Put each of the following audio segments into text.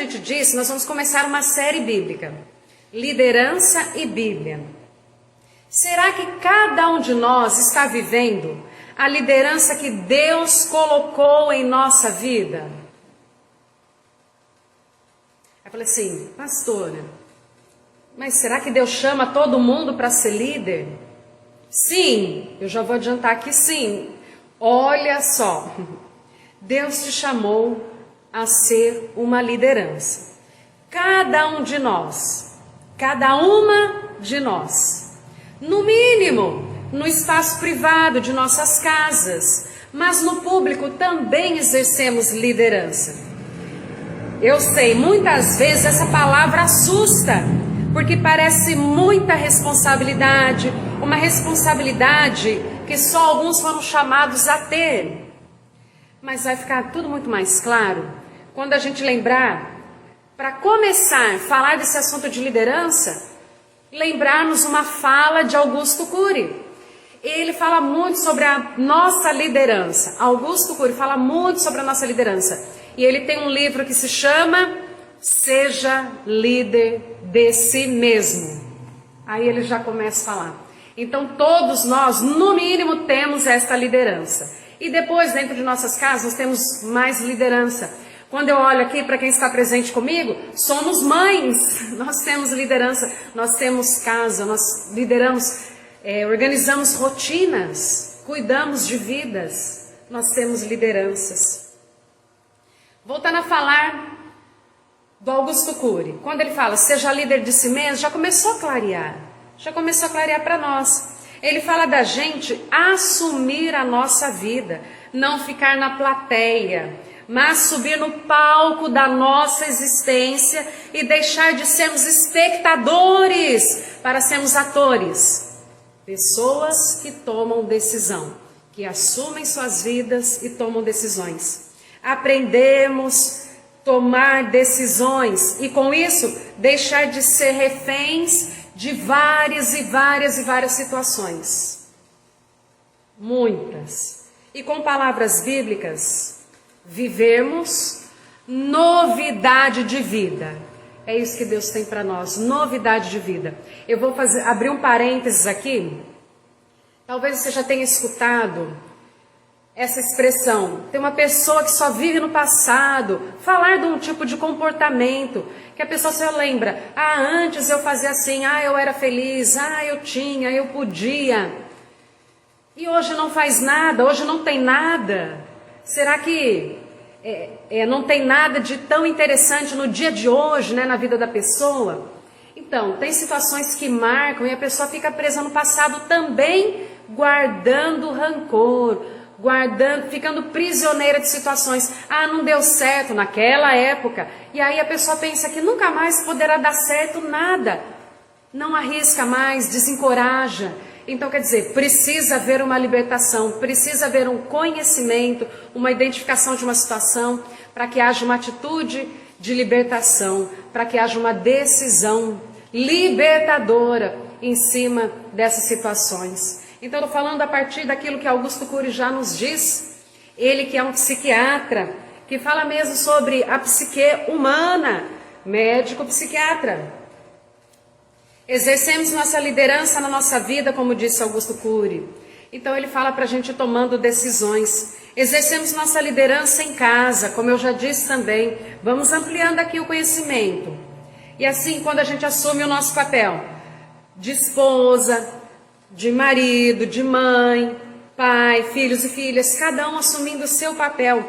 gente disse, nós vamos começar uma série bíblica, Liderança e Bíblia. Será que cada um de nós está vivendo a liderança que Deus colocou em nossa vida? Eu falei assim, pastora, mas será que Deus chama todo mundo para ser líder? Sim, eu já vou adiantar que sim. Olha só, Deus te chamou a ser uma liderança. Cada um de nós, cada uma de nós, no mínimo, no espaço privado de nossas casas, mas no público também exercemos liderança. Eu sei, muitas vezes essa palavra assusta, porque parece muita responsabilidade, uma responsabilidade que só alguns foram chamados a ter. Mas vai ficar tudo muito mais claro quando a gente lembrar, para começar a falar desse assunto de liderança, lembrarmos uma fala de Augusto Cury. Ele fala muito sobre a nossa liderança. Augusto Cury fala muito sobre a nossa liderança. E ele tem um livro que se chama Seja Líder de Si Mesmo. Aí ele já começa a falar. Então todos nós, no mínimo, temos esta liderança. E depois, dentro de nossas casas, nós temos mais liderança. Quando eu olho aqui para quem está presente comigo, somos mães. Nós temos liderança, nós temos casa, nós lideramos, organizamos rotinas, cuidamos de vidas. Nós temos lideranças. Voltando a falar do Augusto Cury, quando ele fala, seja líder de si mesmo, já começou a clarear para nós. Ele fala da gente assumir a nossa vida, não ficar na plateia, mas subir no palco da nossa existência e deixar de sermos espectadores para sermos atores. Pessoas que tomam decisão, que assumem suas vidas e tomam decisões. Aprendemos a tomar decisões e com isso deixar de ser reféns de várias situações. Muitas. E com palavras bíblicas, vivemos novidade de vida. É isso que Deus tem para nós, novidade de vida. Eu vou abrir um parênteses aqui. Talvez você já tenha escutado essa expressão. Tem uma pessoa que só vive no passado, falar de um tipo de comportamento, que a pessoa só lembra, antes eu fazia assim, eu era feliz, eu tinha, eu podia. E hoje não faz nada, hoje não tem nada. Será que não tem nada de tão interessante no dia de hoje, né, na vida da pessoa? Então, tem situações que marcam e a pessoa fica presa no passado também, guardando rancor, ficando prisioneira de situações. Não deu certo naquela época. E aí a pessoa pensa que nunca mais poderá dar certo nada. Não arrisca mais, desencoraja. Então, quer dizer, precisa haver uma libertação, precisa haver um conhecimento, uma identificação de uma situação, para que haja uma atitude de libertação, para que haja uma decisão libertadora em cima dessas situações. Então, eu estou falando a partir daquilo que Augusto Cury já nos diz, ele que é um psiquiatra, que fala mesmo sobre a psique humana, médico psiquiatra. Exercemos nossa liderança na nossa vida, como disse Augusto Cury. Então ele fala para a gente tomando decisões. Exercemos nossa liderança em casa, como eu já disse também. Vamos ampliando aqui o conhecimento. E assim, quando a gente assume o nosso papel de esposa, de marido, de mãe, pai, filhos e filhas, cada um assumindo o seu papel.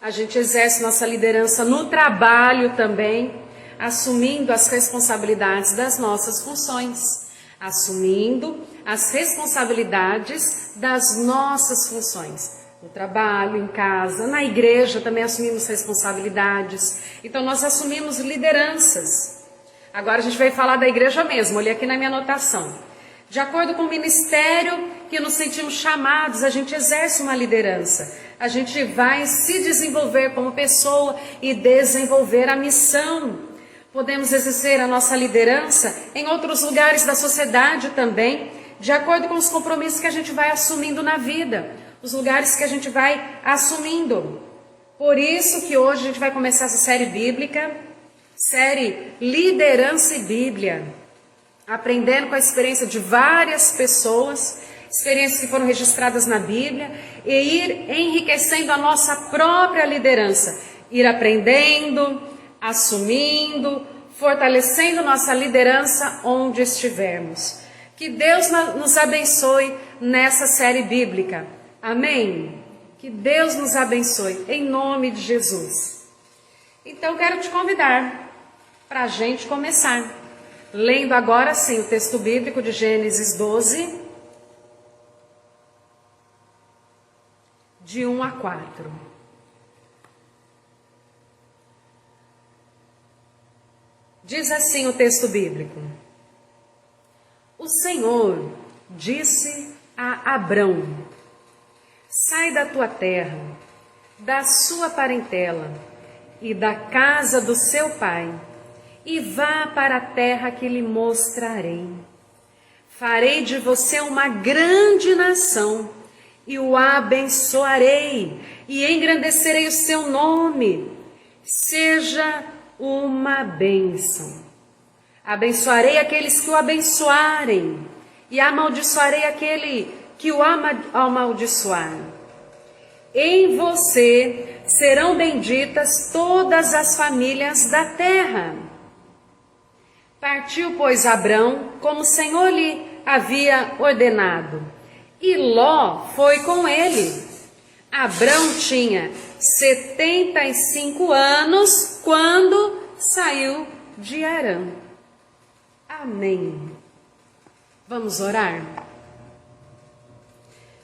A gente exerce nossa liderança no trabalho também, assumindo as responsabilidades das nossas funções, assumindo as responsabilidades das nossas funções. No trabalho, em casa, na igreja também assumimos responsabilidades. Então nós assumimos lideranças. Agora a gente vai falar da igreja mesmo, olhei aqui na minha anotação. De acordo com o ministério que nos sentimos chamados, a gente exerce uma liderança. A gente vai se desenvolver como pessoa e desenvolver a missão. Podemos exercer a nossa liderança em outros lugares da sociedade também, de acordo com os compromissos que a gente vai assumindo na vida, os lugares que a gente vai assumindo. Por isso que hoje a gente vai começar essa série bíblica, série Liderança e Bíblia, aprendendo com a experiência de várias pessoas, experiências que foram registradas na Bíblia, e ir enriquecendo a nossa própria liderança, ir aprendendo, assumindo, fortalecendo nossa liderança onde estivermos. Que Deus nos abençoe nessa série bíblica. Amém? Que Deus nos abençoe, em nome de Jesus. Então, quero te convidar para a gente começar. Lendo agora, sim, o texto bíblico de Gênesis 12, de 1 a 4. Diz assim o texto bíblico: O Senhor disse a Abrão: Sai da tua terra, da sua parentela e da casa do seu pai, e vá para a terra que lhe mostrarei. Farei de você uma grande nação, e o abençoarei, e engrandecerei o seu nome. Seja uma bênção. Abençoarei aqueles que o abençoarem, e amaldiçoarei aquele que o amaldiçoar. Em você serão benditas todas as famílias da terra. Partiu, pois, Abrão, como o Senhor lhe havia ordenado, e Ló foi com ele. Abrão tinha 75 anos quando saiu de Harã. Amém. Vamos orar?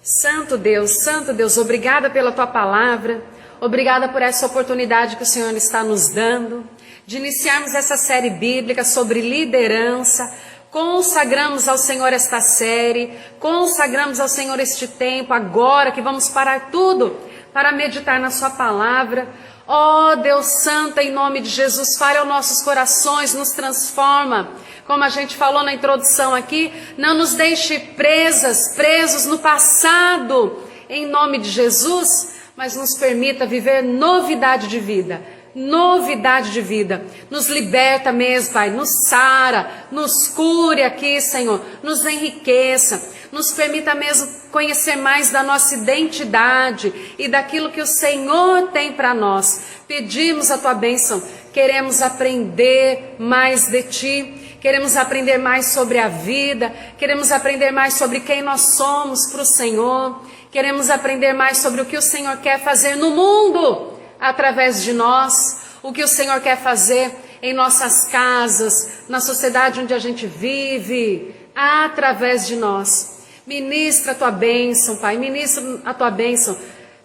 Santo Deus, obrigada pela tua palavra, obrigada por essa oportunidade que o Senhor está nos dando, de iniciarmos essa série bíblica sobre liderança. Consagramos ao Senhor esta série, consagramos ao Senhor este tempo, agora que vamos parar tudo para meditar na sua palavra. Ó Deus Santo, em nome de Jesus, fale aos nossos corações, nos transforma. Como a gente falou na introdução aqui, não nos deixe presos no passado, em nome de Jesus, mas nos permita viver novidade de vida. Novidade de vida, nos liberta mesmo, Pai, nos sara, nos cure aqui, Senhor, nos enriqueça, nos permita mesmo conhecer mais da nossa identidade e daquilo que o Senhor tem para nós. Pedimos a tua bênção, queremos aprender mais de ti, queremos aprender mais sobre a vida, queremos aprender mais sobre quem nós somos para o Senhor, queremos aprender mais sobre o que o Senhor quer fazer no mundo através de nós, o que o Senhor quer fazer em nossas casas, na sociedade onde a gente vive, através de nós. Ministra a tua bênção, Pai, ministra a tua bênção,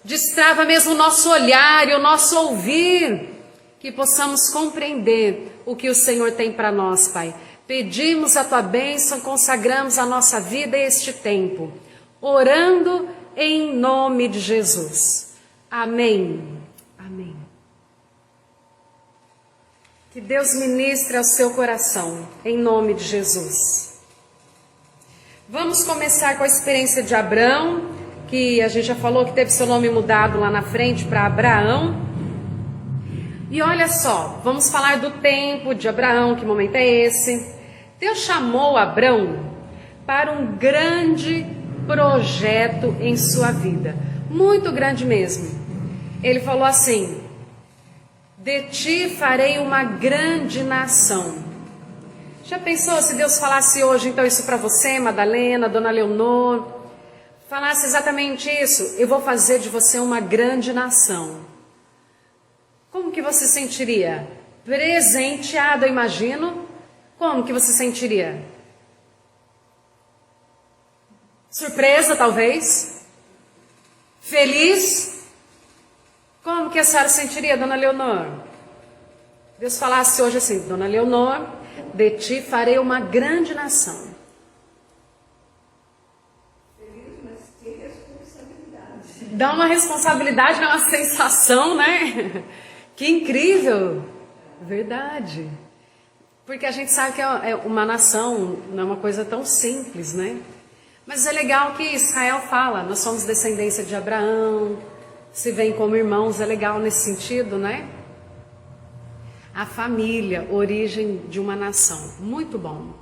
destrava mesmo o nosso olhar e o nosso ouvir, que possamos compreender o que o Senhor tem para nós, Pai. Pedimos a tua bênção, consagramos a nossa vida a este tempo, orando em nome de Jesus. Amém. Amém. Que Deus ministre ao seu coração, em nome de Jesus. Vamos começar com a experiência de Abrão, que a gente já falou que teve seu nome mudado lá na frente para Abraão. E olha só, vamos falar do tempo de Abraão, que momento é esse? Deus chamou Abrão para um grande projeto em sua vida, muito grande mesmo. Ele falou assim: de ti farei uma grande nação. Já pensou se Deus falasse hoje então isso para você, Madalena, Dona Leonor? Falasse exatamente isso: eu vou fazer de você uma grande nação. Como que você sentiria? Presenteado, eu imagino. Como que você sentiria? Surpresa, talvez? Feliz? Como que a senhora sentiria, Dona Leonor? Deus falasse hoje assim: Dona Leonor, de ti farei uma grande nação. Feliz, mas que responsabilidade. Dá uma responsabilidade, dá uma sensação, né? Que incrível. Verdade. Porque a gente sabe que é uma nação, não é uma coisa tão simples, né? Mas é legal que Israel fala: nós somos descendência de Abraão, se vem como irmãos, é legal nesse sentido, né? A família, origem de uma nação. Muito bom.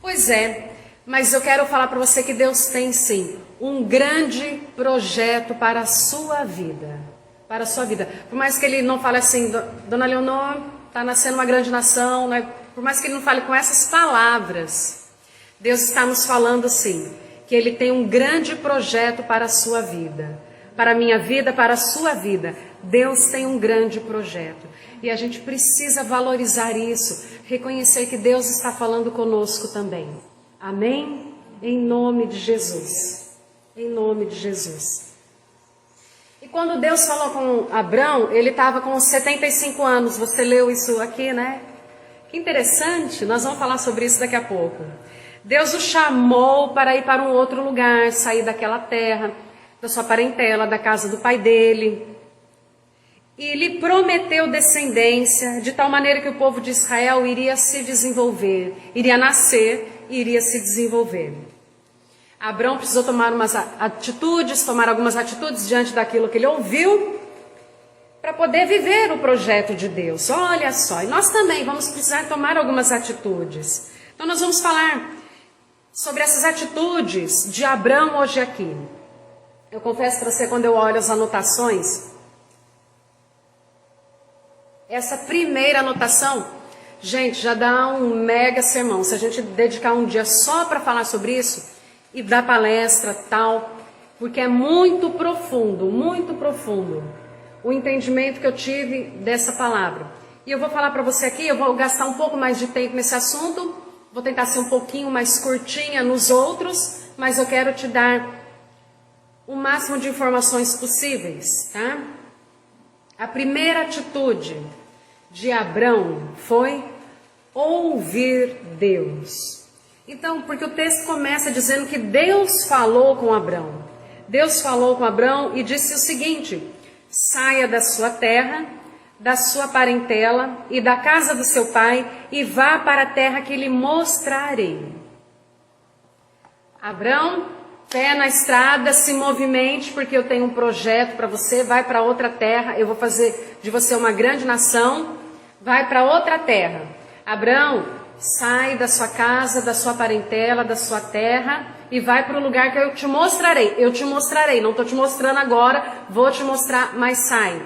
Pois é, mas eu quero falar para você que Deus tem sim um grande projeto para a sua vida. Para a sua vida. Por mais que ele não fale assim, Dona Leonor, está nascendo uma grande nação, né? Por mais que ele não fale com essas palavras, Deus está nos falando sim, que Ele tem um grande projeto para a sua vida. Para a minha vida, para a sua vida. Deus tem um grande projeto. E a gente precisa valorizar isso, reconhecer que Deus está falando conosco também. Amém? Em nome de Jesus. Em nome de Jesus. E quando Deus falou com Abrão, ele estava com 75 anos. Você leu isso aqui, né? Que interessante, nós vamos falar sobre isso daqui a pouco. Deus o chamou para ir para um outro lugar, sair daquela terra, da sua parentela, da casa do pai dele. E lhe prometeu descendência, de tal maneira que o povo de Israel iria se desenvolver, iria nascer e iria se desenvolver. Abrão precisou tomar algumas atitudes diante daquilo que ele ouviu, para poder viver o projeto de Deus. Olha só, e nós também vamos precisar tomar algumas atitudes. Então nós vamos falar sobre essas atitudes de Abrão hoje aqui. Eu confesso para você, quando eu olho as anotações, essa primeira anotação, gente, já dá um mega sermão. Se a gente dedicar um dia só para falar sobre isso, e dar palestra, tal, porque é muito profundo o entendimento que eu tive dessa palavra. E eu vou falar para você aqui, eu vou gastar um pouco mais de tempo nesse assunto, vou tentar ser um pouquinho mais curtinha nos outros, mas eu quero te dar o máximo de informações possíveis, tá? A primeira atitude de Abrão foi ouvir Deus. Então, porque o texto começa dizendo que Deus falou com Abrão. Deus falou com Abrão e disse o seguinte: saia da sua terra, da sua parentela e da casa do seu pai e vá para a terra que lhe mostrarei. Abrão, pé na estrada, se movimente, porque eu tenho um projeto para você. Vai para outra terra, eu vou fazer de você uma grande nação. Vai para outra terra. Abrão, sai da sua casa, da sua parentela, da sua terra e vai para o lugar que eu te mostrarei. Eu te mostrarei, não estou te mostrando agora, vou te mostrar, mas sai,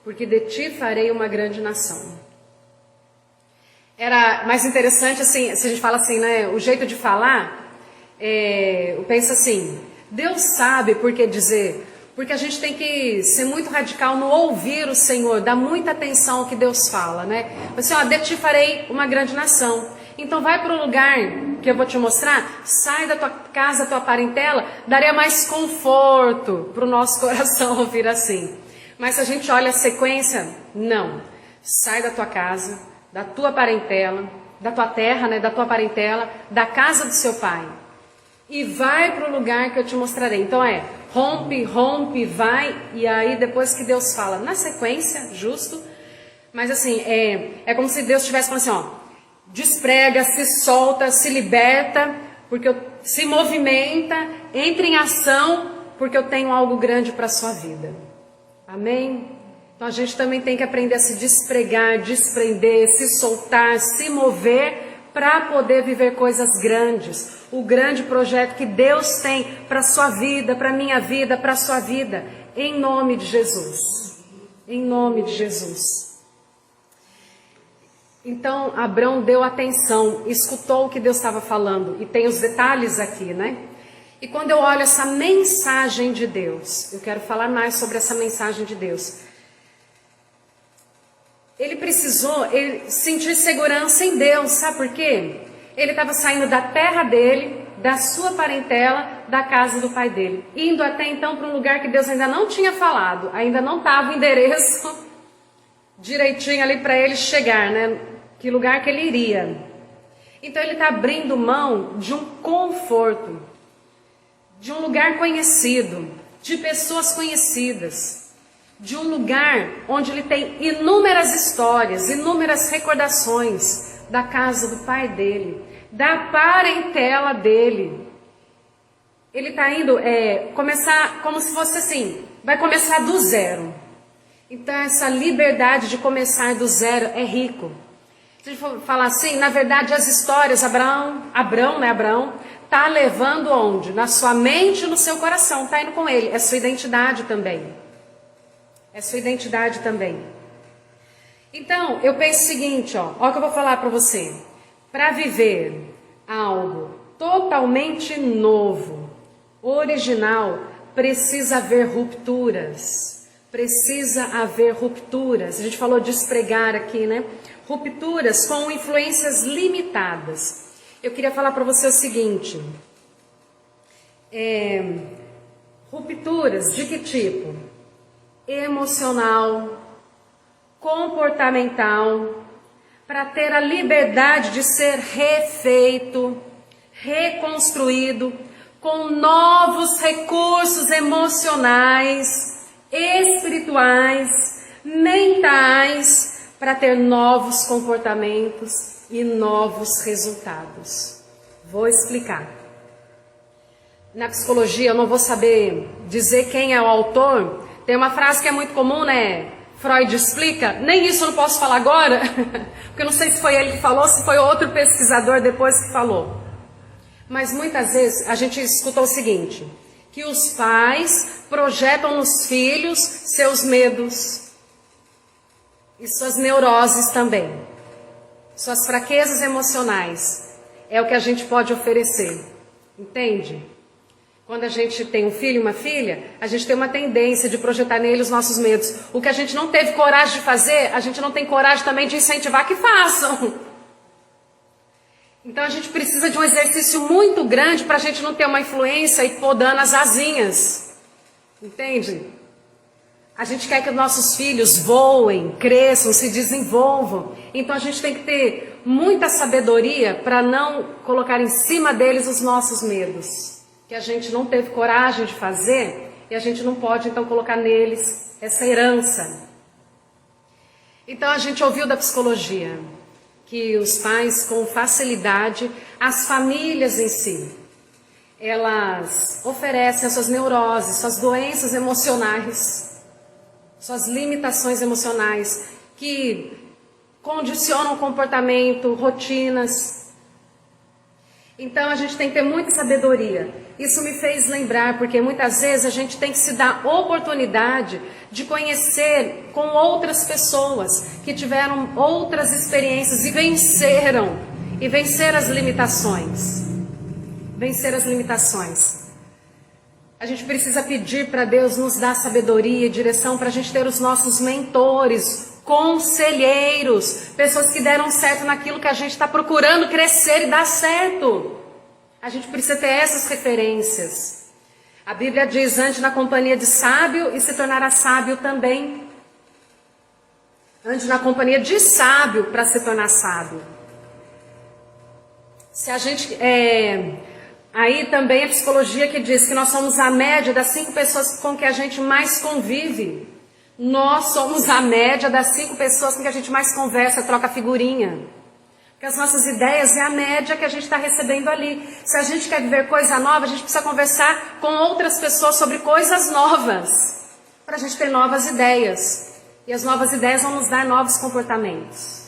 porque de ti farei uma grande nação. Era mais interessante assim, se a gente fala assim, né, o jeito de falar, eu penso assim, Deus sabe por que dizer, porque a gente tem que ser muito radical no ouvir o Senhor, dar muita atenção ao que Deus fala, né? Assim, ó, de ti farei uma grande nação. Então vai para o lugar que eu vou te mostrar, sai da tua casa, da tua parentela, daria mais conforto para o nosso coração ouvir assim. Mas se a gente olha a sequência, não. Sai da tua casa, da tua parentela, da tua terra, né, da tua parentela, da casa do seu pai. E vai para o lugar que eu te mostrarei. Então rompe, vai, e aí depois que Deus fala, na sequência, justo, mas assim, é como se Deus estivesse falando assim, ó, desprega, se solta, se liberta, porque se movimenta, entra em ação, porque eu tenho algo grande para a sua vida. Amém? Então a gente também tem que aprender a se despregar, desprender, se soltar, se mover, para poder viver coisas grandes. O grande projeto que Deus tem para a sua vida, para a minha vida, para a sua vida. Em nome de Jesus. Em nome de Jesus. Então, Abrão deu atenção, escutou o que Deus estava falando. E tem os detalhes aqui, né? E quando eu olho essa mensagem de Deus, eu quero falar mais sobre essa mensagem de Deus. Ele precisou sentir segurança em Deus, sabe por quê? Ele estava saindo da terra dele, da sua parentela, da casa do pai dele. Indo até então para um lugar que Deus ainda não tinha falado, ainda não estava o endereço direitinho ali para ele chegar, né? Que lugar que ele iria. Então ele está abrindo mão de um conforto, de um lugar conhecido, de pessoas conhecidas, de um lugar onde ele tem inúmeras histórias, inúmeras recordações da casa do pai dele, da parentela dele. Ele está indo começar como se fosse assim, vai começar do zero. Então essa liberdade de começar do zero é rico. Se a gente for falar assim, na verdade as histórias, Abrão, tá levando onde? Na sua mente e no seu coração, tá indo com ele. É sua identidade também. É sua identidade também. Então, eu penso o seguinte, ó o que eu vou falar para você. Para viver algo totalmente novo, original, precisa haver rupturas. Precisa haver rupturas. A gente falou de espregar aqui, né? Rupturas com influências limitadas. Eu queria falar para você o seguinte. Rupturas de que tipo? Emocional, comportamental, para ter a liberdade de ser refeito, reconstruído, com novos recursos emocionais, espirituais, mentais, para ter novos comportamentos e novos resultados. Vou explicar. Na psicologia, eu não vou saber dizer quem é o autor. Tem uma frase que é muito comum, né? Freud explica. Nem isso eu não posso falar agora, porque eu não sei se foi ele que falou, se foi outro pesquisador depois que falou. Mas muitas vezes a gente escutou o seguinte, que os pais projetam nos filhos seus medos e suas neuroses também, suas fraquezas emocionais. É o que a gente pode oferecer, entende? Quando a gente tem um filho e uma filha, a gente tem uma tendência de projetar nele os nossos medos. O que a gente não teve coragem de fazer, a gente não tem coragem também de incentivar que façam. Então a gente precisa de um exercício muito grande para a gente não ter uma influência e podando as asinhas. Entende? A gente quer que os nossos filhos voem, cresçam, se desenvolvam. Então a gente tem que ter muita sabedoria para não colocar em cima deles os nossos medos. Que a gente não teve coragem de fazer e a gente não pode então colocar neles essa herança. Então a gente ouviu da psicologia que os pais com facilidade, as famílias em si, elas oferecem as suas neuroses, suas doenças emocionais, suas limitações emocionais que condicionam o comportamento, rotinas. Então a gente tem que ter muita sabedoria. Isso me fez lembrar, porque muitas vezes a gente tem que se dar oportunidade de conhecer com outras pessoas que tiveram outras experiências e venceram as limitações. Vencer as limitações. A gente precisa pedir para Deus nos dar sabedoria e direção para a gente ter os nossos mentores, conselheiros, pessoas que deram certo naquilo que a gente está procurando crescer e dar certo. A gente precisa ter essas referências. A Bíblia diz, ande na companhia de sábio e se tornará sábio também. Ande na companhia de sábio para se tornar sábio. Se a gente... Aí também a psicologia que diz que nós somos a média das 5 pessoas com que a gente mais convive. Nós somos a média das 5 pessoas com que a gente mais conversa, troca figurinha. Porque as nossas ideias é a média que a gente está recebendo ali. Se a gente quer viver coisa nova, a gente precisa conversar com outras pessoas sobre coisas novas. Para a gente ter novas ideias. E as novas ideias vão nos dar novos comportamentos.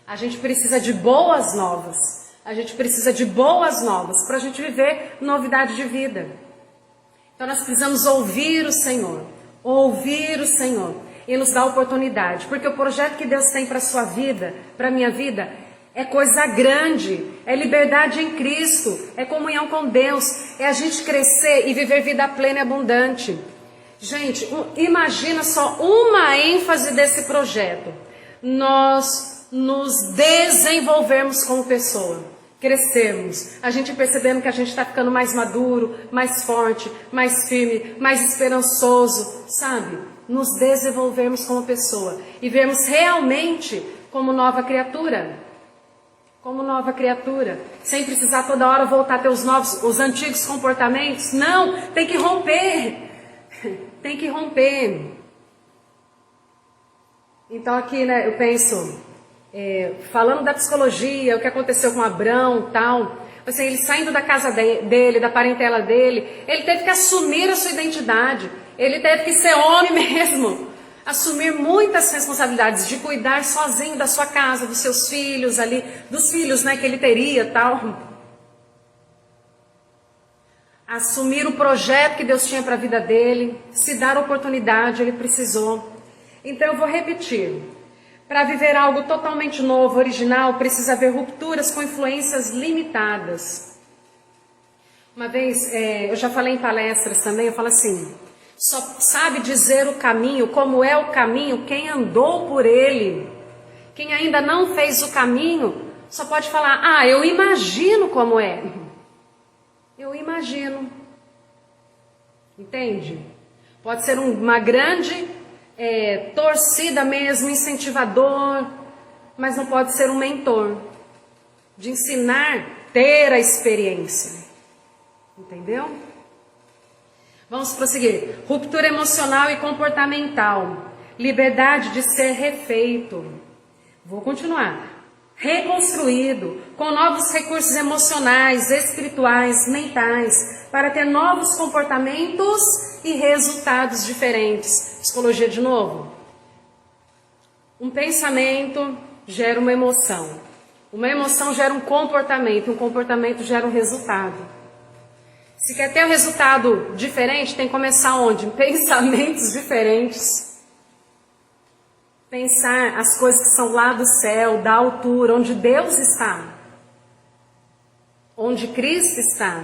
A gente precisa de boas novas. A gente precisa de boas novas para a gente viver novidade de vida. Então nós precisamos ouvir o Senhor. Ouvir o Senhor. E nos dar oportunidade. Porque o projeto que Deus tem para a sua vida, para a minha vida, é coisa grande, é liberdade em Cristo, é comunhão com Deus, é a gente crescer e viver vida plena e abundante. Gente, imagina só uma ênfase desse projeto. Nós nos desenvolvermos como pessoa, crescermos, a gente percebendo que a gente está ficando mais maduro, mais forte, mais firme, mais esperançoso, sabe? Nos desenvolvermos como pessoa e vermos realmente como nova criatura. Como nova criatura, sem precisar toda hora voltar a ter os antigos comportamentos. Não, tem que romper. Tem que romper. Então aqui, né, eu penso, falando da psicologia, o que aconteceu com Abrão, tal, assim, ele saindo da casa dele, da parentela dele, ele teve que assumir a sua identidade. Ele teve que ser homem mesmo. assumir muitas responsabilidades de cuidar sozinho da sua casa, dos seus filhos ali, dos filhos, né, que ele teria, tal. Assumir o projeto que Deus tinha para a vida dele, se dar oportunidade, ele precisou. Então eu vou repetir. Para viver algo totalmente novo, original, precisa haver rupturas com influências limitadas. Uma vez, eu já falei em palestras também, eu falo assim, só sabe dizer o caminho, como é o caminho, quem andou por ele. Quem ainda não fez o caminho, só pode falar, eu imagino como é. Eu imagino. Entende? Pode ser uma grande torcida mesmo, incentivador, mas não pode ser um mentor. De ensinar, ter a experiência. Entendeu? Vamos prosseguir. Ruptura emocional e comportamental. Liberdade de ser refeito. Vou continuar. Reconstruído, com novos recursos emocionais, espirituais, mentais, para ter novos comportamentos e resultados diferentes. Psicologia de novo. Um pensamento gera uma emoção gera um comportamento gera um resultado. Se quer ter um resultado diferente, tem que começar onde? Em pensamentos diferentes. Pensar as coisas que são lá do céu, da altura, onde Deus está. Onde Cristo está.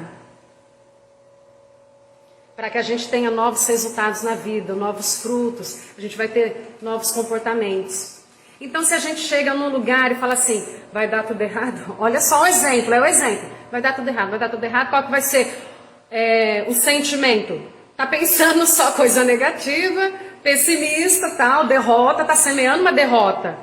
Para que a gente tenha novos resultados na vida, novos frutos, a gente vai ter novos comportamentos. Então, se a gente chega num lugar e fala assim, vai dar tudo errado, olha só o exemplo, é o exemplo. Vai dar tudo errado, qual que vai ser o sentimento? Tá pensando só coisa negativa, pessimista, tal, derrota, tá semeando uma derrota.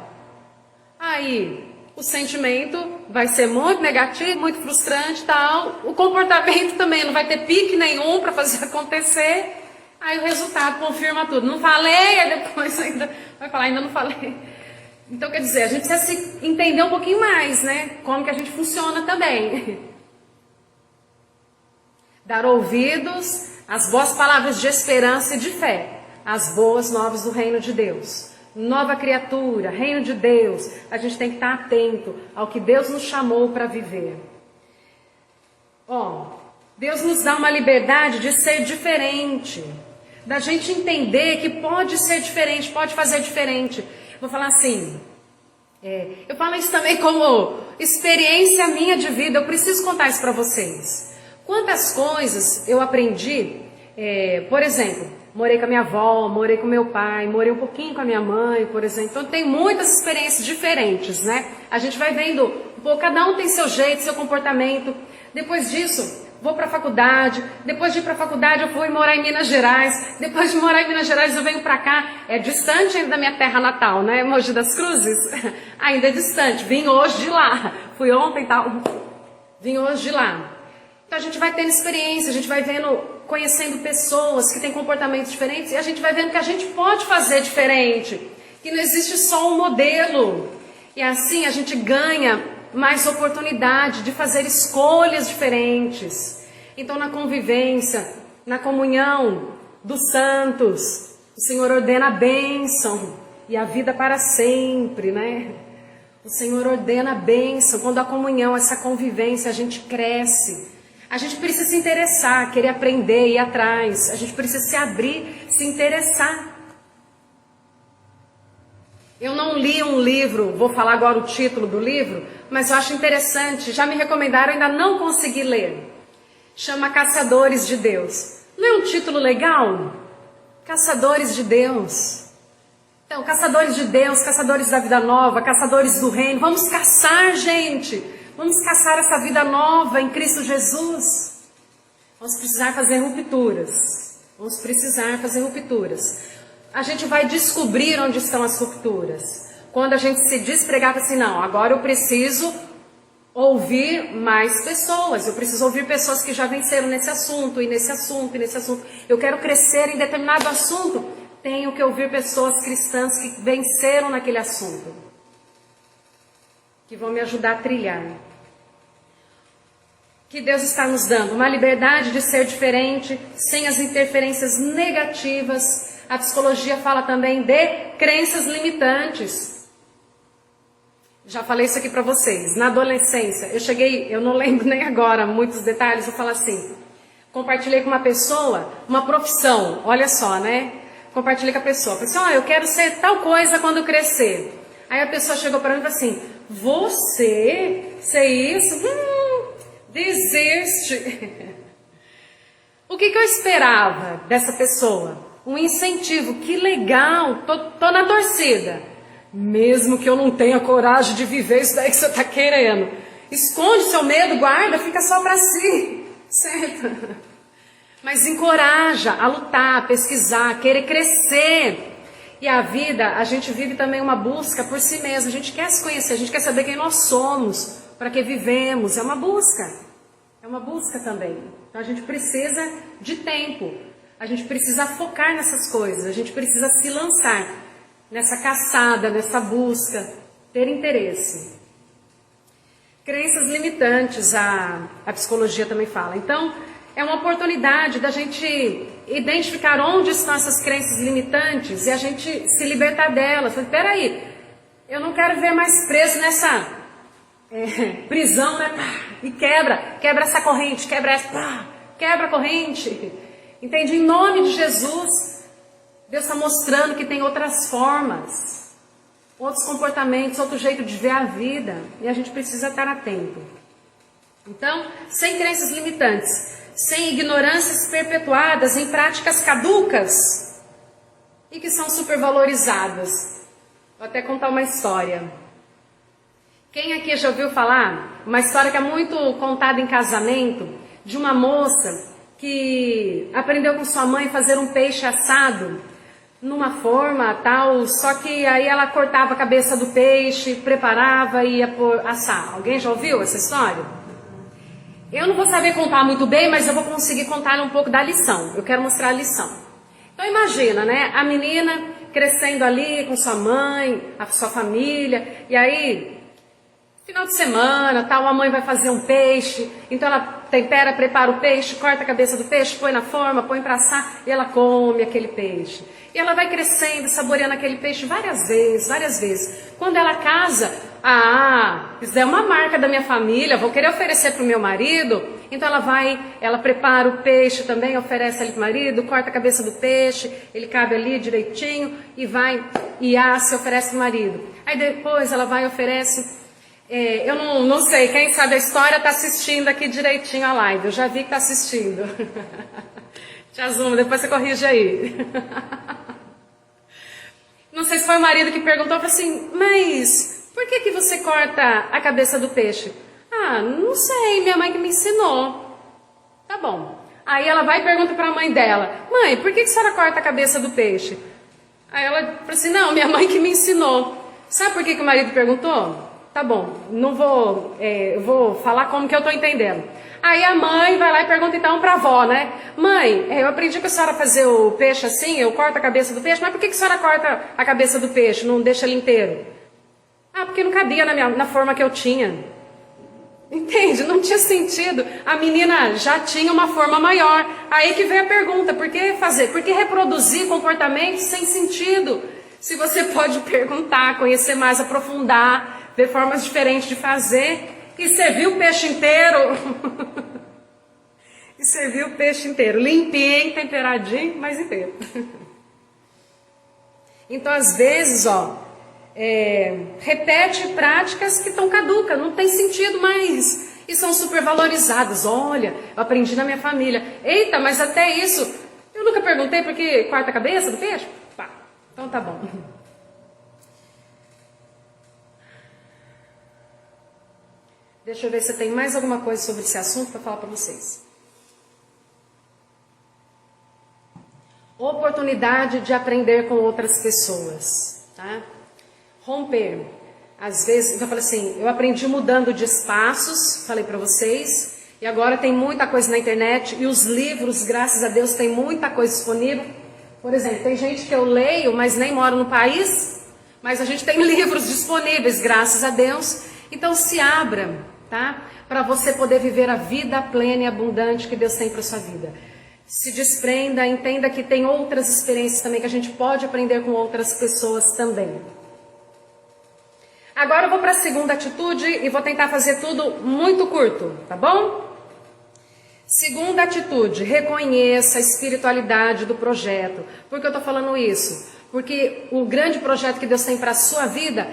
Aí, o sentimento vai ser muito negativo, muito frustrante, tal. O comportamento também não vai ter pique nenhum para fazer acontecer. Aí o resultado confirma tudo. Não falei, aí depois ainda vai falar, ainda não falei. Então, quer dizer, a gente precisa se entender um pouquinho mais, né? Como que a gente funciona também. Dar ouvidos às boas palavras de esperança e de fé. As boas novas do reino de Deus. Nova criatura, reino de Deus. A gente tem que estar atento ao que Deus nos chamou para viver. Deus nos dá uma liberdade de ser diferente. Da gente entender que pode ser diferente, pode fazer diferente. Vou falar assim, eu falo isso também como experiência minha de vida, eu preciso contar isso para vocês. Quantas coisas eu aprendi, por exemplo, morei com a minha avó, morei com meu pai, morei um pouquinho com a minha mãe, por exemplo. Então tem muitas experiências diferentes, né? A gente vai vendo, cada um tem seu jeito, seu comportamento. Depois disso, vou para a faculdade. Depois de ir para a faculdade, eu fui morar em Minas Gerais. Depois de morar em Minas Gerais, eu venho para cá. É distante ainda da minha terra natal, né? Mogi das Cruzes. Ainda é distante. Vim hoje de lá. Fui ontem e tal. Vim hoje de lá. Então a gente vai tendo experiência, a gente vai conhecendo pessoas que têm comportamentos diferentes. E a gente vai vendo que a gente pode fazer diferente. Que não existe só um modelo. E assim a gente ganha mais oportunidade de fazer escolhas diferentes. Então, na convivência, na comunhão dos santos, o Senhor ordena a bênção e a vida para sempre, né? O Senhor ordena a bênção. Quando a comunhão, essa convivência, a gente cresce. A gente precisa se interessar, querer aprender, ir atrás. A gente precisa se abrir, se interessar. Eu não li um livro, vou falar agora o título do livro, mas eu acho interessante, já me recomendaram, ainda não consegui ler. Chama Caçadores de Deus. Não é um título legal? Caçadores de Deus. Então, caçadores de Deus, caçadores da vida nova, caçadores do reino. Vamos caçar, gente. Vamos caçar essa vida nova em Cristo Jesus. Vamos precisar fazer rupturas. Vamos precisar fazer rupturas. A gente vai descobrir onde estão as rupturas. Quando a gente se despregar assim, não, agora eu preciso ouvir mais pessoas. Eu preciso ouvir pessoas que já venceram nesse assunto, e nesse assunto, e nesse assunto. Eu quero crescer em determinado assunto. Tenho que ouvir pessoas cristãs que venceram naquele assunto. Que vão me ajudar a trilhar. Que Deus está nos dando uma liberdade de ser diferente, sem as interferências negativas A psicologia fala também de crenças limitantes. Já falei isso aqui para vocês. Na adolescência, eu não lembro nem agora muitos detalhes, eu falo assim, compartilhei com uma pessoa uma profissão, olha só, né? Compartilhei com a pessoa, falei assim, eu quero ser tal coisa quando crescer. Aí a pessoa chegou para mim e falou assim, você ser isso? Desiste. O que eu esperava dessa pessoa? Um incentivo, que legal, tô na torcida. Mesmo que eu não tenha coragem de viver isso daí que você está querendo. Esconde seu medo, guarda, fica só para si, certo? Mas encoraja a lutar, a pesquisar, a querer crescer. E a vida, a gente vive também uma busca por si mesmo. A gente quer se conhecer, a gente quer saber quem nós somos, para que vivemos. É uma busca também. Então a gente precisa de tempo. A gente precisa focar nessas coisas. A gente precisa se lançar nessa caçada, nessa busca, ter interesse. Crenças limitantes, a psicologia também fala. Então, é uma oportunidade da gente identificar onde estão essas crenças limitantes e a gente se libertar delas. Espera aí, eu não quero ver mais preso nessa prisão, né? E quebra essa corrente, quebra a corrente. Entende? Em nome de Jesus, Deus está mostrando que tem outras formas, outros comportamentos, outro jeito de ver a vida e a gente precisa estar atento. Então, sem crenças limitantes, sem ignorâncias perpetuadas em práticas caducas e que são supervalorizadas. Vou até contar uma história. Quem aqui já ouviu falar? Uma história que é muito contada em casamento, de uma moça que aprendeu com sua mãe a fazer um peixe assado numa forma tal, só que aí ela cortava a cabeça do peixe, preparava e ia assar. Alguém já ouviu essa história? Eu não vou saber contar muito bem, mas eu vou conseguir contar um pouco da lição. Eu quero mostrar a lição. Então imagina, né? A menina crescendo ali com sua mãe, a sua família, e aí, final de semana, tal, a mãe vai fazer um peixe, então ela tempera, prepara o peixe, corta a cabeça do peixe, põe na forma, põe para assar, e ela come aquele peixe. E ela vai crescendo, saboreando aquele peixe várias vezes. Quando ela casa, isso é uma marca da minha família, vou querer oferecer para o meu marido. Então ela prepara o peixe também, oferece ali para o marido, corta a cabeça do peixe, ele cabe ali direitinho, e vai e assa e oferece para o marido. Aí depois ela vai e oferece, eu não sei, quem sabe a história está assistindo aqui direitinho a live, eu já vi que está assistindo. Tia Zuma, depois você corrige aí. Não sei se foi o marido que perguntou, falou assim, mas por que você corta a cabeça do peixe? Não sei, minha mãe que me ensinou. Tá bom. Aí ela vai e pergunta para a mãe dela, mãe, por que a senhora corta a cabeça do peixe? Aí ela fala assim, não, minha mãe que me ensinou. Sabe por que o marido perguntou? Tá bom, eu vou falar como que eu tô entendendo. Aí a mãe vai lá e pergunta então para a avó, né? Mãe, eu aprendi com a senhora a fazer o peixe assim, eu corto a cabeça do peixe, mas por que a senhora corta a cabeça do peixe, não deixa ele inteiro? Porque não cabia na forma que eu tinha. Entende? Não tinha sentido. A menina já tinha uma forma maior. Aí que vem a pergunta, por que fazer? Por que reproduzir comportamentos sem sentido? Se você pode perguntar, conhecer mais, aprofundar, ver formas diferentes de fazer e servir o peixe inteiro. E servir o peixe inteiro, limpinho, temperadinho, mas inteiro. Então, às vezes, repete práticas que estão caducas, não tem sentido mais. E são supervalorizadas. Olha, eu aprendi na minha família. Eita, mas até isso, eu nunca perguntei por que corta a cabeça do peixe? Então tá bom. Deixa eu ver se tem mais alguma coisa sobre esse assunto para falar para vocês. Oportunidade de aprender com outras pessoas, tá? Romper. Às vezes, então eu falei assim, eu aprendi mudando de espaços, falei para vocês, e agora tem muita coisa na internet, e os livros, graças a Deus, tem muita coisa disponível. Por exemplo, tem gente que eu leio, mas nem moro no país, mas a gente tem livros disponíveis, graças a Deus. Então se abra, tá? Para você poder viver a vida plena e abundante que Deus tem para sua vida. Se desprenda, entenda que tem outras experiências também, que a gente pode aprender com outras pessoas também. Agora eu vou para a segunda atitude e vou tentar fazer tudo muito curto, tá bom? Segunda atitude, reconheça a espiritualidade do projeto. Por que eu estou falando isso? Porque o grande projeto que Deus tem para a sua vida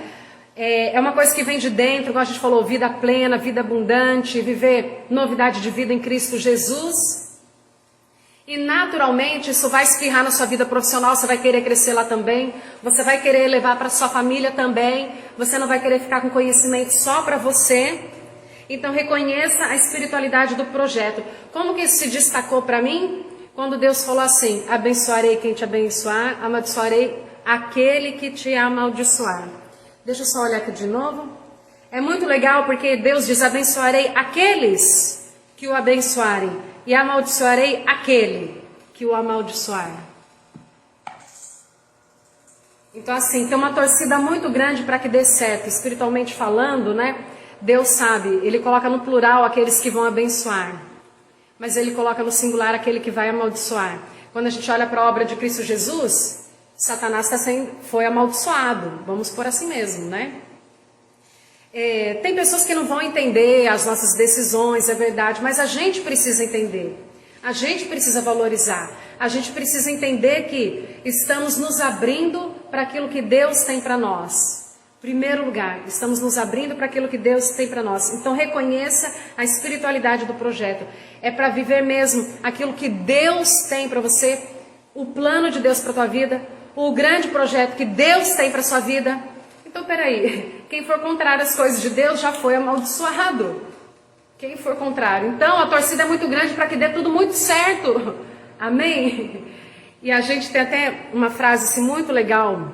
é uma coisa que vem de dentro, como a gente falou, vida plena, vida abundante, viver novidade de vida em Cristo Jesus. E naturalmente isso vai espirrar na sua vida profissional, você vai querer crescer lá também, você vai querer levar para sua família também, você não vai querer ficar com conhecimento só para você. Então reconheça a espiritualidade do projeto. Como que isso se destacou para mim? Quando Deus falou assim, abençoarei quem te abençoar, amaldiçoarei aquele que te amaldiçoar. Deixa eu só olhar aqui de novo. É muito legal porque Deus diz, abençoarei aqueles que o abençoarem e amaldiçoarei aquele que o amaldiçoar. Então assim, tem uma torcida muito grande para que dê certo, espiritualmente falando, né? Deus sabe, Ele coloca no plural aqueles que vão abençoar, mas Ele coloca no singular aquele que vai amaldiçoar. Quando a gente olha para a obra de Cristo Jesus, Satanás foi amaldiçoado, vamos por assim mesmo, né? Tem pessoas que não vão entender as nossas decisões, é verdade, mas a gente precisa entender, a gente precisa valorizar, a gente precisa entender que estamos nos abrindo para aquilo que Deus tem para nós. Primeiro lugar, estamos nos abrindo para aquilo que Deus tem para nós. Então reconheça a espiritualidade do projeto. É para viver mesmo aquilo que Deus tem para você, o plano de Deus para a tua vida, o grande projeto que Deus tem para a sua vida. Então peraí, quem for contrário às coisas de Deus já foi amaldiçoado. Quem for contrário. Então a torcida é muito grande para que dê tudo muito certo. Amém? E a gente tem até uma frase assim, muito legal,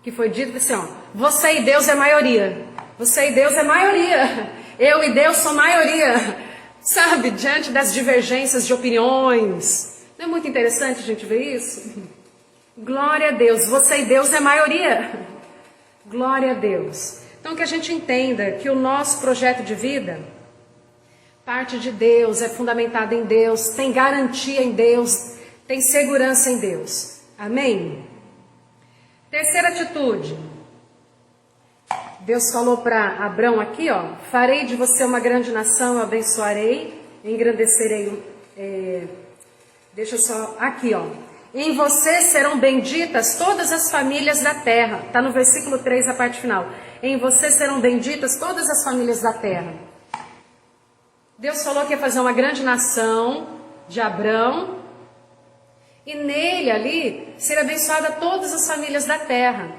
que foi dito assim, ó, você e Deus é maioria. Você e Deus é maioria. Eu e Deus sou maioria. Sabe, diante das divergências de opiniões. Não é muito interessante a gente ver isso? Glória a Deus. Você e Deus é maioria. Glória a Deus. Então que a gente entenda que o nosso projeto de vida parte de Deus, é fundamentado em Deus, tem garantia em Deus, tem segurança em Deus. Amém? Terceira atitude. Deus falou para Abrão aqui, ó, farei de você uma grande nação, abençoarei, engrandecerei. Deixa eu só, aqui, ó. Em você serão benditas todas as famílias da terra. Está no versículo 3, a parte final. Em você serão benditas todas as famílias da terra. Deus falou que ia fazer uma grande nação de Abrão. E nele ali, ser abençoada todas as famílias da terra.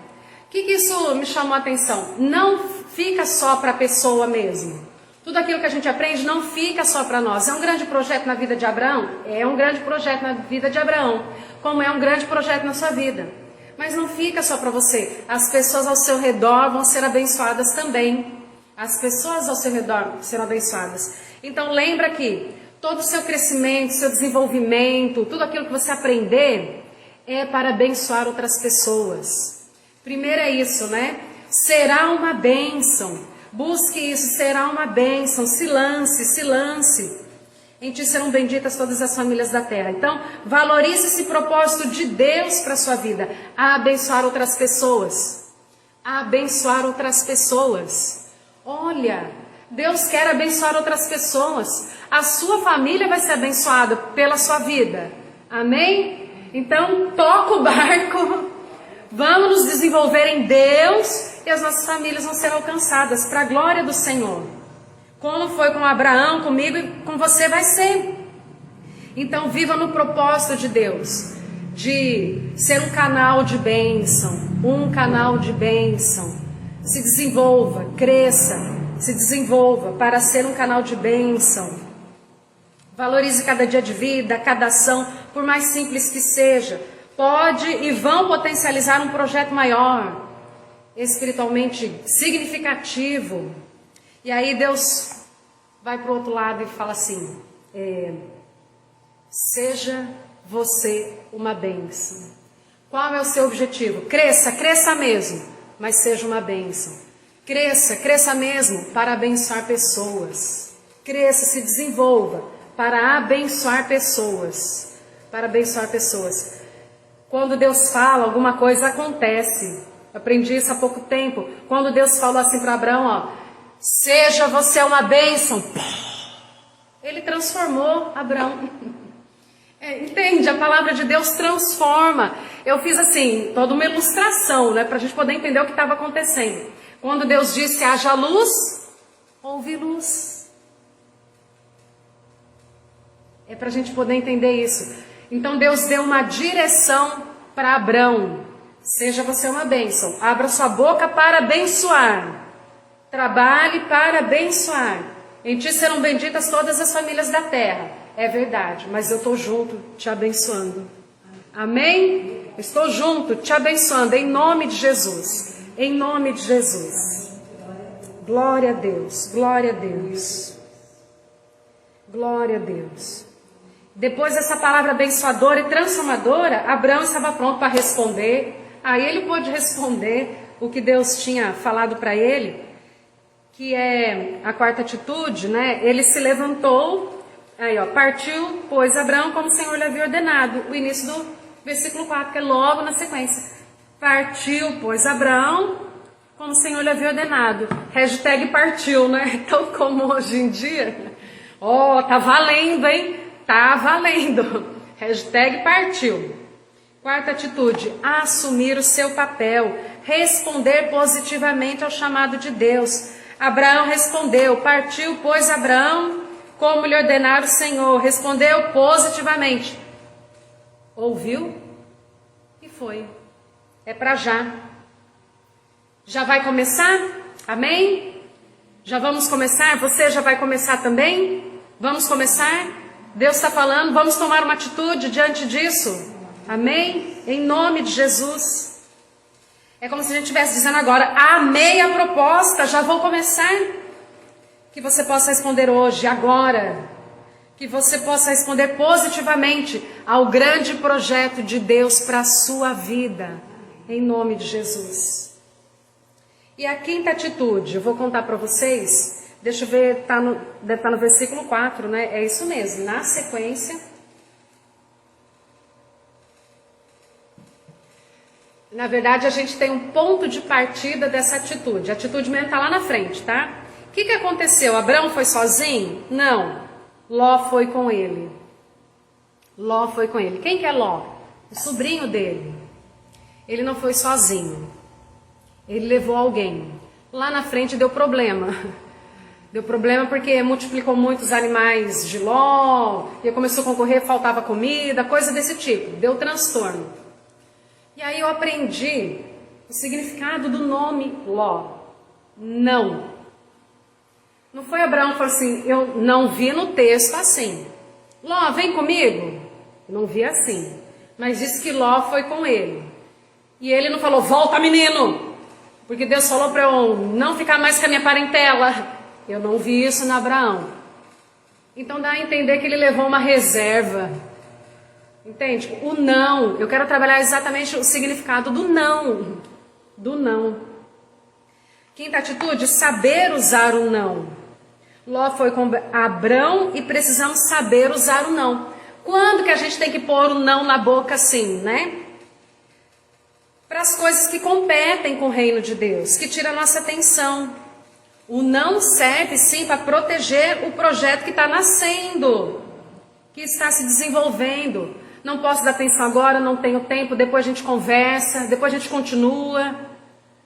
O que isso me chamou a atenção? Não fica só para a pessoa mesmo. Tudo aquilo que a gente aprende não fica só para nós. É um grande projeto na vida de Abraão? É um grande projeto na vida de Abraão. Como é um grande projeto na sua vida. Mas não fica só para você. As pessoas ao seu redor vão ser abençoadas também. As pessoas ao seu redor serão abençoadas. Então lembra que todo o seu crescimento, seu desenvolvimento, tudo aquilo que você aprender é para abençoar outras pessoas. Primeiro é isso, né? Será uma bênção. Busque isso, será uma bênção. Se lance. Em ti serão benditas todas as famílias da terra. Então, valorize esse propósito de Deus para a sua vida. A abençoar outras pessoas. A abençoar outras pessoas. Olha, Deus quer abençoar outras pessoas. A sua família vai ser abençoada pela sua vida. Amém? Então, toca o barco. Vamos nos desenvolver em Deus e as nossas famílias vão ser alcançadas para a glória do Senhor. Como foi com Abraão, comigo e com você vai ser. Então viva no propósito de Deus, de ser um canal de bênção, Se desenvolva, cresça, se desenvolva para ser um canal de bênção. Valorize cada dia de vida, cada ação, por mais simples que seja. Pode e vão potencializar um projeto maior, espiritualmente significativo. E aí Deus vai para o outro lado e fala assim, seja você uma bênção. Qual é o seu objetivo? Cresça mesmo, mas seja uma bênção. Cresça mesmo para abençoar pessoas. Cresça, se desenvolva para abençoar pessoas. para abençoar pessoas. Quando Deus fala, alguma coisa acontece. Aprendi isso há pouco tempo. Quando Deus falou assim para Abraão, ó, seja você uma bênção. Ele transformou Abraão. Entende? A palavra de Deus transforma. Eu fiz assim, toda uma ilustração, né, para a gente poder entender o que estava acontecendo. Quando Deus disse, haja luz, houve luz. É para a gente poder entender isso. Então Deus deu uma direção para Abraão. Seja você uma bênção. Abra sua boca para abençoar. Trabalhe para abençoar. Em ti serão benditas todas as famílias da terra. É verdade, mas eu estou junto te abençoando. Amém? Estou junto te abençoando em nome de Jesus. Em nome de Jesus. Glória a Deus, glória a Deus. Glória a Deus. Depois dessa palavra abençoadora e transformadora, Abraão estava pronto para responder. Aí ele pôde responder o que Deus tinha falado para ele, que é a quarta atitude, né? Ele se levantou, aí ó, partiu, pois Abraão como o Senhor lhe havia ordenado. O início do versículo 4, que é logo na sequência. Partiu, pois Abraão como o Senhor lhe havia ordenado. Hashtag partiu, né? Tão como hoje em dia. Ó, tá valendo, hein? Tá valendo. Hashtag partiu. Quarta atitude, assumir o seu papel, responder positivamente ao chamado de Deus. Abraão respondeu, partiu, pois Abraão, como lhe ordenara o Senhor, respondeu positivamente. Ouviu e foi. É para já. Já vai começar? Amém? Já vamos começar? Você já vai começar também? Vamos começar? Deus está falando, vamos tomar uma atitude diante disso. Amém? Em nome de Jesus. É como se a gente estivesse dizendo agora, amei a proposta, já vou começar. Que você possa responder hoje, agora. Que você possa responder positivamente ao grande projeto de Deus para a sua vida. Em nome de Jesus. E a quinta atitude, eu vou contar para vocês. Deixa eu ver, deve estar no versículo 4, né? É isso mesmo, na sequência. Na verdade, a gente tem um ponto de partida dessa atitude. A atitude mesmo está lá na frente, tá? O que aconteceu? Abraão foi sozinho? Não. Ló foi com ele. Ló foi com ele. Quem que é Ló? O sobrinho dele. Ele não foi sozinho. Ele levou alguém. Lá na frente deu problema. Deu problema porque multiplicou muitos animais de Ló. E começou a concorrer, faltava comida, coisa desse tipo. Deu transtorno. E aí eu aprendi o significado do nome Ló. Não. Não foi Abraão que falou assim, eu não vi no texto assim. Ló, vem comigo. Não vi assim. Mas disse que Ló foi com ele. E ele não falou, volta menino. Porque Deus falou para eu não ficar mais com a minha parentela. Eu não vi isso na Abraão. Então dá a entender que ele levou uma reserva. Entende? O não. Eu quero trabalhar exatamente o significado do não. Do não. Quinta atitude, saber usar o não. Ló foi com Abrão e precisamos saber usar o não. Quando que a gente tem que pôr o não na boca assim, né? Para as coisas que competem com o reino de Deus, que tira a nossa atenção. O não serve sim para proteger o projeto que está nascendo, que está se desenvolvendo. Não posso dar atenção agora, não tenho tempo, depois a gente conversa, depois a gente continua.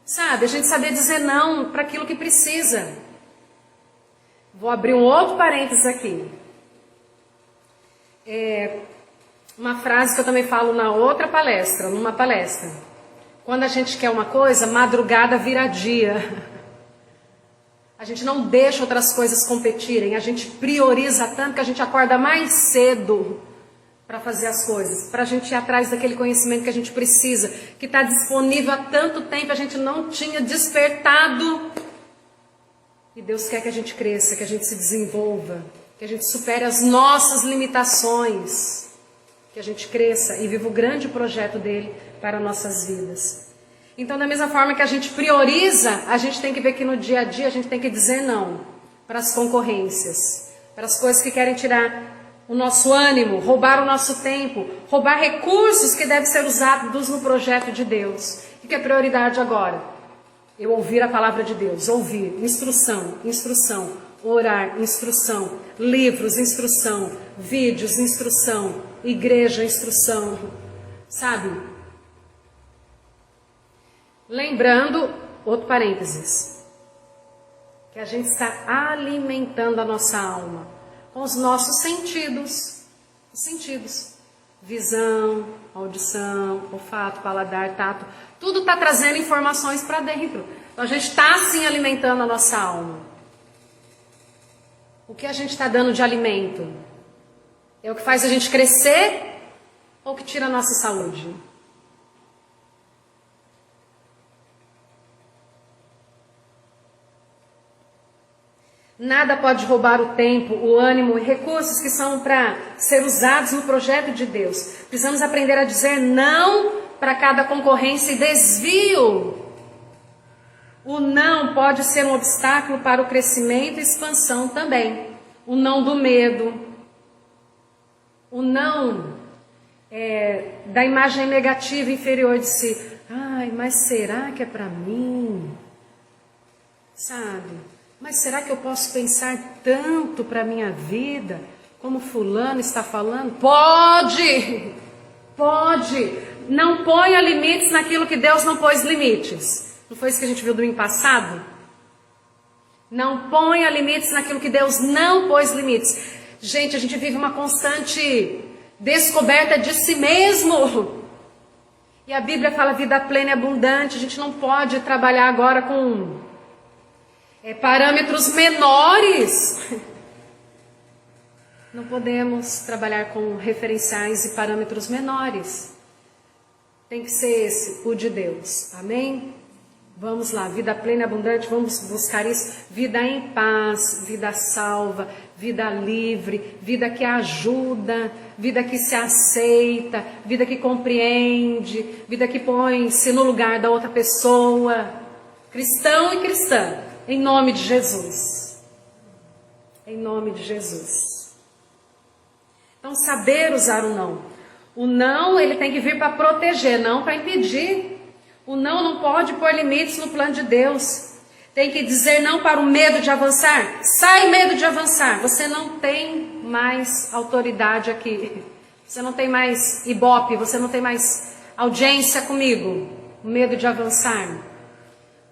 Sabe, a gente saber dizer não para aquilo que precisa. Vou abrir um outro parênteses aqui. Uma frase que eu também falo na outra palestra, numa palestra. Quando a gente quer uma coisa, madrugada vira dia. A gente não deixa outras coisas competirem, a gente prioriza tanto que a gente acorda mais cedo para fazer as coisas, para a gente ir atrás daquele conhecimento que a gente precisa, que está disponível há tanto tempo, a gente não tinha despertado. E Deus quer que a gente cresça, que a gente se desenvolva, que a gente supere as nossas limitações, que a gente cresça e viva o grande projeto dele para nossas vidas. Então, da mesma forma que a gente prioriza, a gente tem que ver que no dia a dia a gente tem que dizer não para as concorrências, para as coisas que querem tirar o nosso ânimo, roubar o nosso tempo, roubar recursos que devem ser usados no projeto de Deus. O que é prioridade agora? Eu ouvir a palavra de Deus, ouvir, instrução, orar, instrução, livros, instrução, vídeos, instrução, igreja, instrução, sabe? Lembrando, outro parênteses, que a gente está alimentando a nossa alma com os nossos sentidos, os sentidos, visão, audição, olfato, paladar, tato, tudo está trazendo informações para dentro. Então a gente está sim alimentando a nossa alma. O que a gente está dando de alimento? É o que faz a gente crescer ou o que tira a nossa saúde? Nada pode roubar o tempo, o ânimo e recursos que são para ser usados no projeto de Deus. Precisamos aprender a dizer não para cada concorrência e desvio. O não pode ser um obstáculo para o crescimento e expansão também. O não do medo. O não da imagem negativa inferior de si. Ai, mas será que é para mim? Sabe? Mas será que eu posso pensar tanto para a minha vida, como fulano está falando? Pode! Pode! Não ponha limites naquilo que Deus não pôs limites. Não foi isso que a gente viu domingo passado? Não ponha limites naquilo que Deus não pôs limites. Gente, a gente vive uma constante descoberta de si mesmo. E a Bíblia fala vida plena e abundante. A gente não pode trabalhar agora com parâmetros menores. Não podemos trabalhar com referenciais e parâmetros menores. Tem que ser esse, o de Deus. Amém? Vamos lá, vida plena e abundante, vamos buscar isso. Vida em paz, vida salva, vida livre, vida que ajuda, vida que se aceita, vida que compreende, vida que põe-se no lugar da outra pessoa. Cristão e cristã. Em nome de Jesus. Em nome de Jesus. Então, saber usar o não. O não, ele tem que vir para proteger, não para impedir. O não pode pôr limites no plano de Deus. Tem que dizer não para o medo de avançar. Sai medo de avançar. Você não tem mais autoridade aqui. Você não tem mais ibope, você não tem mais audiência comigo. O medo de avançar.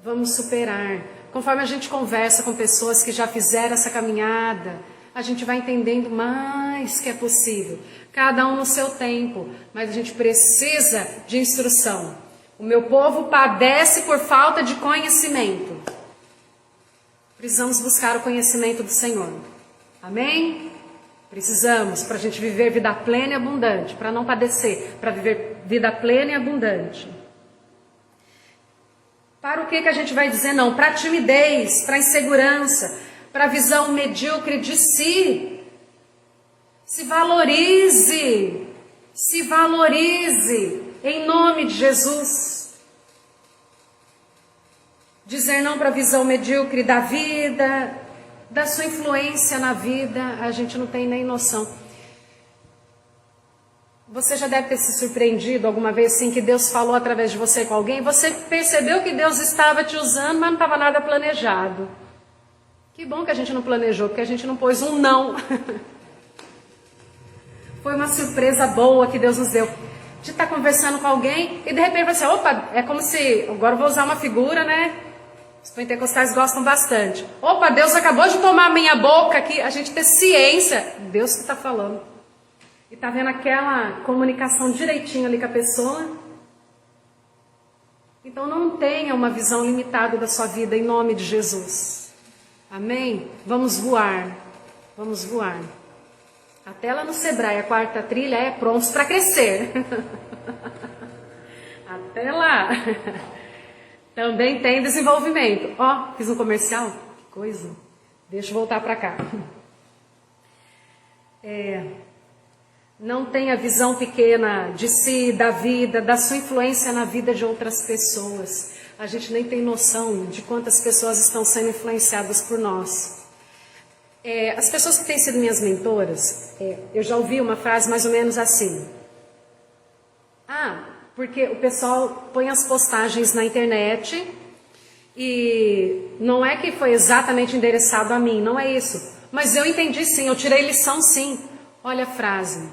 Vamos superar. Conforme a gente conversa com pessoas que já fizeram essa caminhada, a gente vai entendendo mais que é possível. Cada um no seu tempo, mas a gente precisa de instrução. O meu povo padece por falta de conhecimento. Precisamos buscar o conhecimento do Senhor. Amém? Precisamos para a gente viver vida plena e abundante, para não padecer, para viver vida plena e abundante. Para o que a gente vai dizer não? Para a timidez, para a insegurança, para a visão medíocre de si. Se valorize, em nome de Jesus. Dizer não para a visão medíocre da vida, da sua influência na vida, a gente não tem nem noção. Você já deve ter se surpreendido alguma vez assim que Deus falou através de você com alguém. Você percebeu que Deus estava te usando, mas não estava nada planejado. Que bom que a gente não planejou, porque a gente não pôs um não. Foi uma surpresa boa que Deus nos deu. De estar conversando com alguém e de repente você, opa, é como se, agora eu vou usar uma figura, né? Os pentecostais gostam bastante. Opa, Deus acabou de tomar a minha boca aqui. A gente ter ciência, Deus que está falando. E está vendo aquela comunicação direitinho ali com a pessoa. Então não tenha uma visão limitada da sua vida em nome de Jesus. Amém? Vamos voar. Vamos voar. Até lá no Sebrae, a quarta trilha é prontos para crescer. Até lá. Também tem desenvolvimento. Ó, fiz um comercial. Que coisa. Deixa eu voltar para cá. Não tenha visão pequena de si, da vida, da sua influência na vida de outras pessoas. A gente nem tem noção de quantas pessoas estão sendo influenciadas por nós. As pessoas que têm sido minhas mentoras, eu já ouvi uma frase mais ou menos assim. Porque o pessoal põe as postagens na internet e não é que foi exatamente endereçado a mim, não é isso. Mas eu entendi sim, eu tirei lição sim. Olha a frase.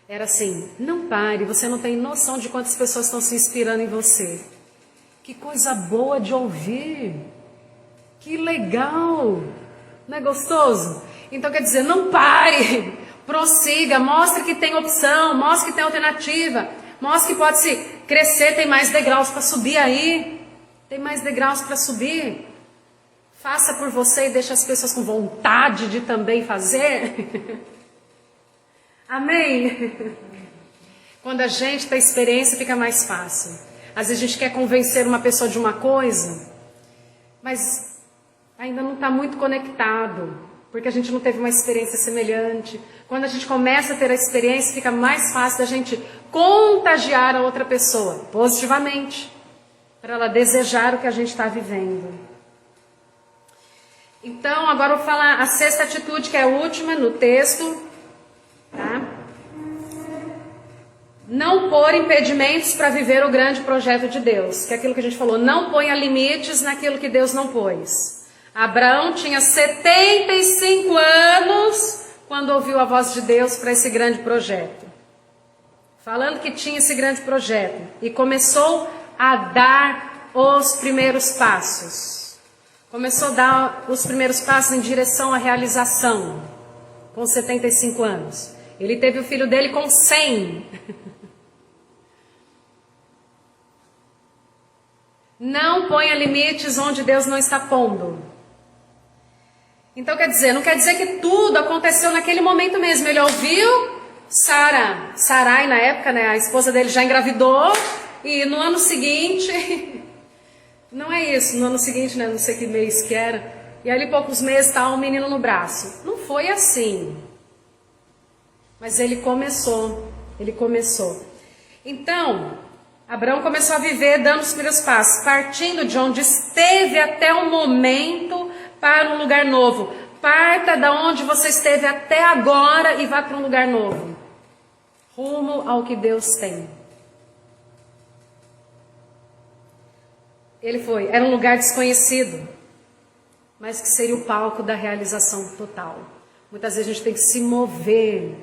Era assim: não pare, você não tem noção de quantas pessoas estão se inspirando em você. Que coisa boa de ouvir. Que legal. Não é gostoso? Então quer dizer, não pare. Prossiga, mostre que tem opção, mostre que tem alternativa. Mostre que pode se crescer, tem mais degraus para subir aí. Tem mais degraus para subir. Faça por você e deixe as pessoas com vontade de também fazer. Amém? Quando a gente tem experiência, fica mais fácil. Às vezes a gente quer convencer uma pessoa de uma coisa, mas ainda não está muito conectado, porque a gente não teve uma experiência semelhante. Quando a gente começa a ter a experiência, fica mais fácil da gente contagiar a outra pessoa, positivamente, para ela desejar o que a gente está vivendo. Então, agora eu vou falar a sexta atitude, que é a última no texto. Tá? Não pôr impedimentos para viver o grande projeto de Deus, que é aquilo que a gente falou, não ponha limites naquilo que Deus não pôs. Abraão tinha 75 anos quando ouviu a voz de Deus para esse grande projeto. Falando que tinha esse grande projeto e começou a dar os primeiros passos. Começou a dar os primeiros passos em direção à realização, com 75 anos. Ele teve o filho dele com 100. Não ponha limites onde Deus não está pondo. Então quer dizer, não quer dizer que tudo aconteceu naquele momento mesmo. Ele ouviu Sarai na época, né, a esposa dele já engravidou, e no ano seguinte, não é isso, no ano seguinte, né, não sei que mês que era, e ali poucos meses estava um menino no braço. Não foi assim. Mas ele começou. Então, Abraão começou a viver dando os primeiros passos, partindo de onde esteve até o momento para um lugar novo. Parta da onde você esteve até agora e vá para um lugar novo. Rumo ao que Deus tem. Era um lugar desconhecido, mas que seria o palco da realização total. Muitas vezes a gente tem que se mover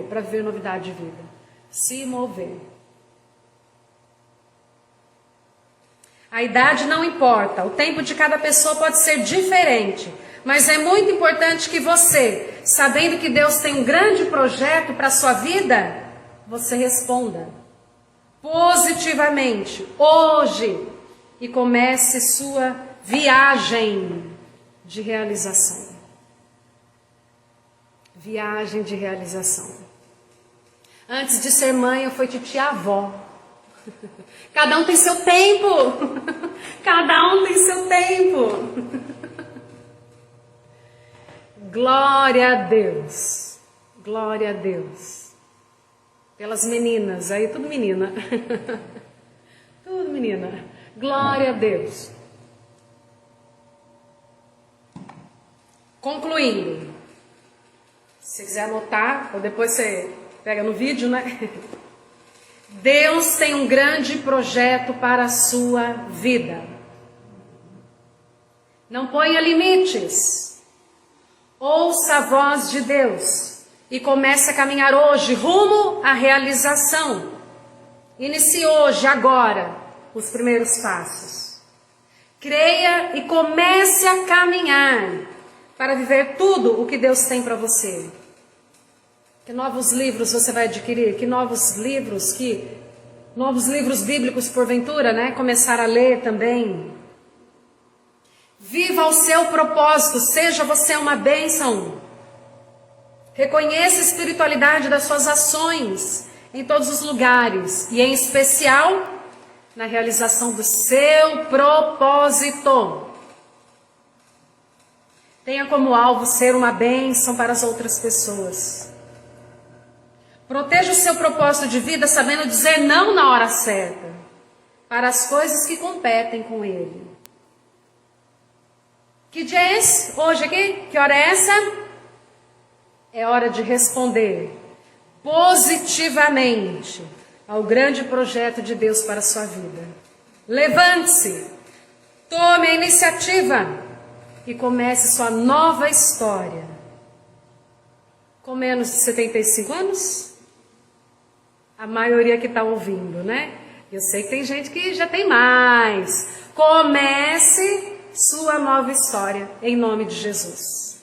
para viver novidade de vida. Se mover. A idade não importa, o tempo de cada pessoa pode ser diferente, mas é muito importante que você, sabendo que Deus tem um grande projeto para a sua vida, você responda positivamente hoje e comece sua viagem de realização. Viagem de realização. Antes de ser mãe, eu fui titia-avó. Cada um tem seu tempo. Cada um tem seu tempo. Glória a Deus. Glória a Deus. Pelas meninas, aí tudo menina. Tudo menina. Glória a Deus. Concluindo. Se quiser anotar, ou depois você pega no vídeo, né? Deus tem um grande projeto para a sua vida. Não ponha limites. Ouça a voz de Deus e comece a caminhar hoje rumo à realização. Inicie hoje, agora, os primeiros passos. Creia e comece a caminhar para viver tudo o que Deus tem para você. Que novos livros você vai adquirir? Que novos livros bíblicos porventura, né? Começar a ler também. Viva o seu propósito, seja você uma bênção. Reconheça a espiritualidade das suas ações em todos os lugares e em especial na realização do seu propósito. Tenha como alvo ser uma bênção para as outras pessoas. Proteja o seu propósito de vida sabendo dizer não na hora certa para as coisas que competem com ele. Que dia é esse? Hoje aqui? Que hora é essa? É hora de responder positivamente ao grande projeto de Deus para a sua vida. Levante-se, tome a iniciativa e comece sua nova história. Com menos de 75 anos? A maioria que está ouvindo, né? Eu sei que tem gente que já tem mais. Comece sua nova história, em nome de Jesus.